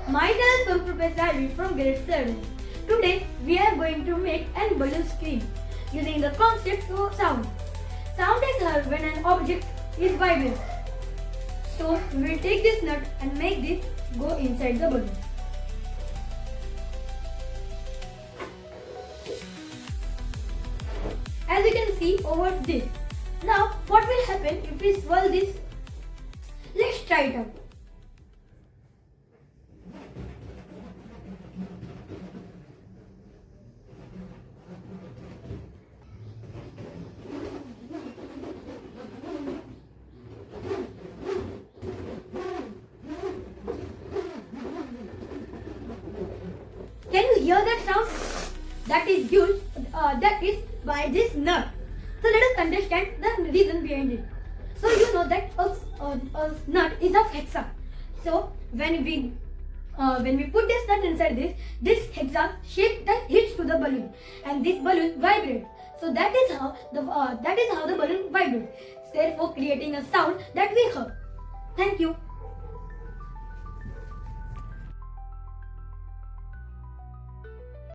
Myself, Swarup Salvi from grade 7. Today, we are going to make a balloon scream using the concept of sound. Sound is heard when an object is vibrating. So, we will take this nut and make this go inside the balloon. As you can see over this. Now, what will happen if we swirl this? Let's try it out. Can you hear that sound? That is used. That is by this nut. So let us understand the reason behind it. So you know that a nut is of hexa. So when we put this nut inside this hexa shape that hits to the balloon, and this balloon vibrates. So that is how the balloon vibrates. Therefore, creating a sound that we heard. Thank you.